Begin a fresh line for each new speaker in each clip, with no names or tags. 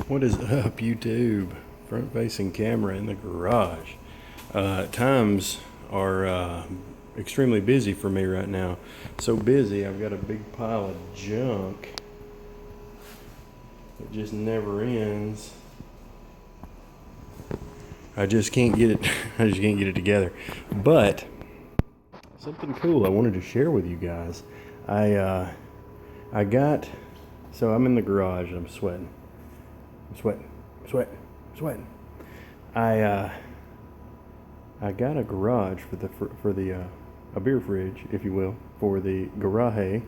What is up, YouTube? Front facing camera in the garage. Times are extremely busy for me right now. So busy, I've got a big pile of junk that just never ends. I just can't get it. I just can't get it together. But something cool I wanted to share with you guys. I got. So I'm in the garage and I'm sweating. Sweating. I got a garage for the a beer fridge, if you will, for the garage,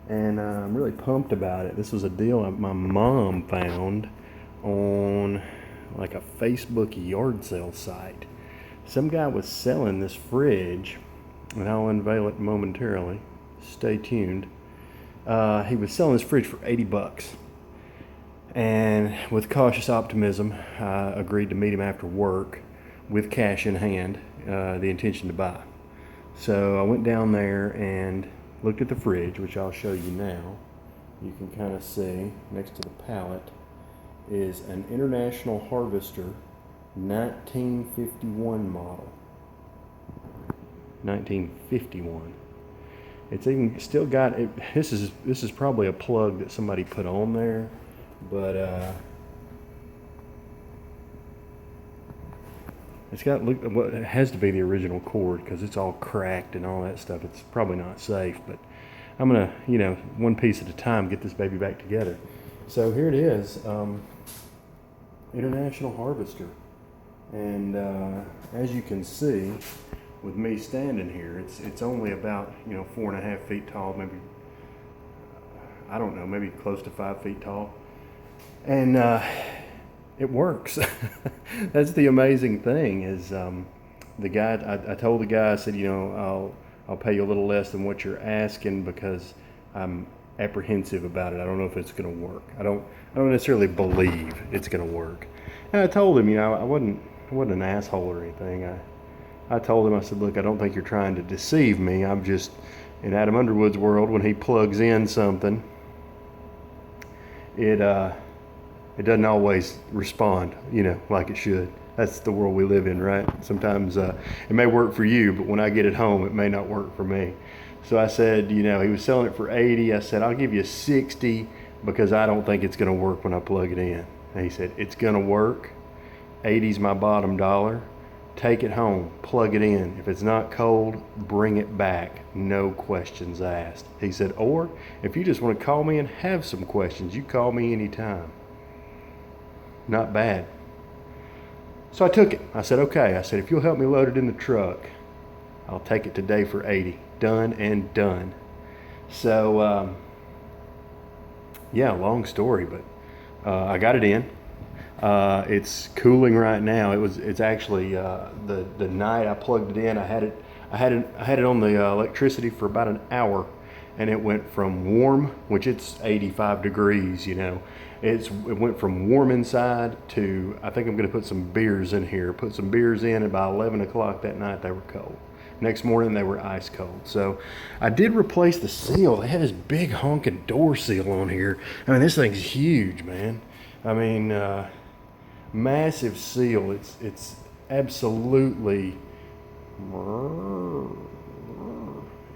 and I'm really pumped about it. This was a deal my mom found on like a Facebook yard sale site. Some guy was selling this fridge, and I'll unveil it momentarily. Stay tuned. He was selling this fridge for $80. And with cautious optimism, I agreed to meet him after work with cash in hand, the intention to buy. So I went down there and looked at the fridge, which I'll show you now. You can kind of see next to the pallet is an International Harvester 1951 model. 1951. It's even still got it. This is probably a plug that somebody put on there. But it's got it has to be the original cord because it's all cracked and all that stuff. It's probably not safe, but I'm gonna, one piece at a time, get this baby back together. So here it is, International Harvester, and as you can see, with me standing here, it's only about 4.5 feet tall, maybe I don't know, maybe close to 5 feet tall. And it works. That's the amazing thing is the guy, I told the guy, I said, I'll pay you a little less than what you're asking because I'm apprehensive about it. I don't know if it's going to work. I don't necessarily believe it's going to work. And I told him, I wasn't an asshole or anything. I told him, I said, look, I don't think you're trying to deceive me. I'm just, in Adam Underwood's world, when he plugs in something, it doesn't always respond, like it should. That's the world we live in, right? Sometimes it may work for you, but when I get it home, it may not work for me. So I said, he was selling it for 80. I said, I'll give you 60 because I don't think it's going to work when I plug it in. And he said, it's going to work. 80's my bottom dollar. Take it home, plug it in. If it's not cold, bring it back. No questions asked. He said, or if you just want to call me and have some questions, you call me anytime. Not bad. So I took it. I said, okay. I said, if you'll help me load it in the truck, I'll take it today for 80. Done and done. So, long story, but I got it in. It's cooling right now. It's actually the night I plugged it in, I had it on the electricity for about an hour, and it went from warm, which it's 85 degrees, it went from warm inside to, I think I'm going to put some beers in here. Put some beers in, and by 11 o'clock that night they were cold. Next morning they were ice cold. So I did replace the seal. They had this big honking door seal on here. I mean, this thing's huge, man. I mean, massive seal. It's absolutely,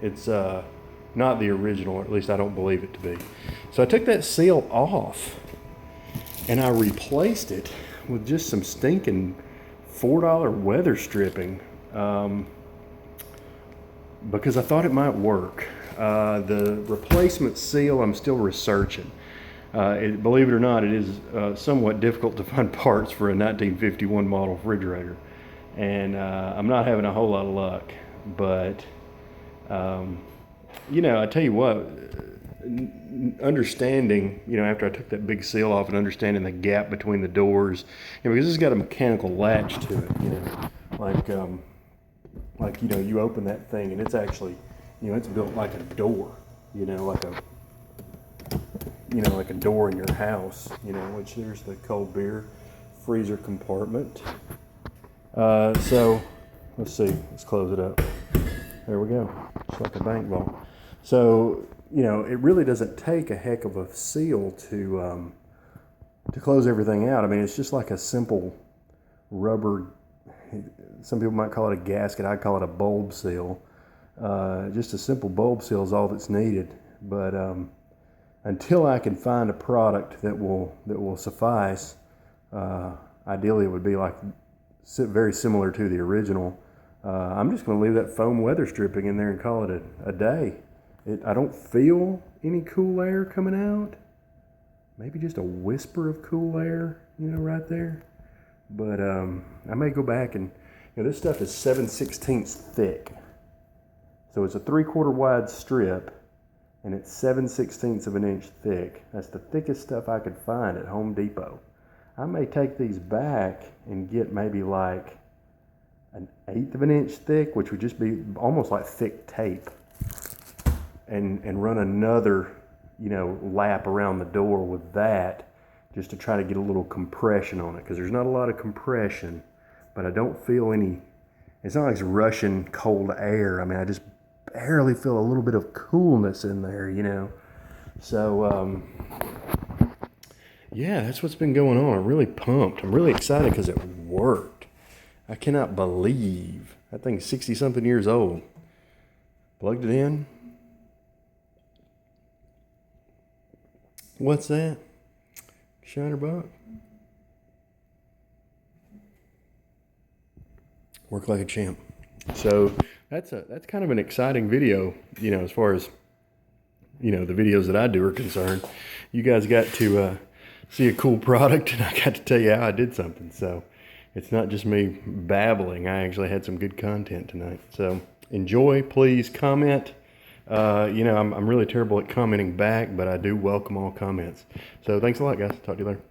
it's not the original, or at least I don't believe it to be. So I took that seal off and I replaced it with just some stinking $4 weather stripping because I thought it might work. The replacement seal I'm still researching. Believe it or not, it is somewhat difficult to find parts for a 1951 model refrigerator, and I'm not having a whole lot of luck. But I tell you what, understanding, after I took that big seal off and understanding the gap between the doors, because this has got a mechanical latch to it, like you open that thing and it's actually, it's built like a door, like a door in your house, which there's the cold beer freezer compartment. So let's see, let's close it up. There we go, just like a bank vault. So, it really doesn't take a heck of a seal to to close everything out. I mean, it's just like a simple rubber, some people might call it a gasket, I call it a bulb seal. Just a simple bulb seal is all that's needed. But until I can find a product that will suffice, ideally it would be like very similar to the original. I'm just going to leave that foam weather stripping in there and call it a day. I don't feel any cool air coming out. Maybe just a whisper of cool air, right there. But I may go back and, this stuff is 7/16 thick. So it's a 3/4 wide strip, and it's 7/16 of an inch thick. That's the thickest stuff I could find at Home Depot. I may take these back and get maybe like an 1/8 of an inch thick, which would just be almost like thick tape, and run another, lap around the door with that, just to try to get a little compression on it, because there's not a lot of compression, but I don't feel any, it's not like it's rushing cold air. I mean, I just barely feel a little bit of coolness in there, So, yeah, that's what's been going on. I'm really pumped. I'm really excited because it worked. I cannot believe that thing's 60-something years old. Plugged it in. What's that? Shiner buck. Work like a champ. So that's kind of an exciting video, as far as the videos that I do are concerned. You guys got to see a cool product, and I got to tell you how I did something. So it's not just me babbling. I actually had some good content tonight. So enjoy, please comment. I'm really terrible at commenting back, but I do welcome all comments. So thanks a lot, guys. Talk to you later.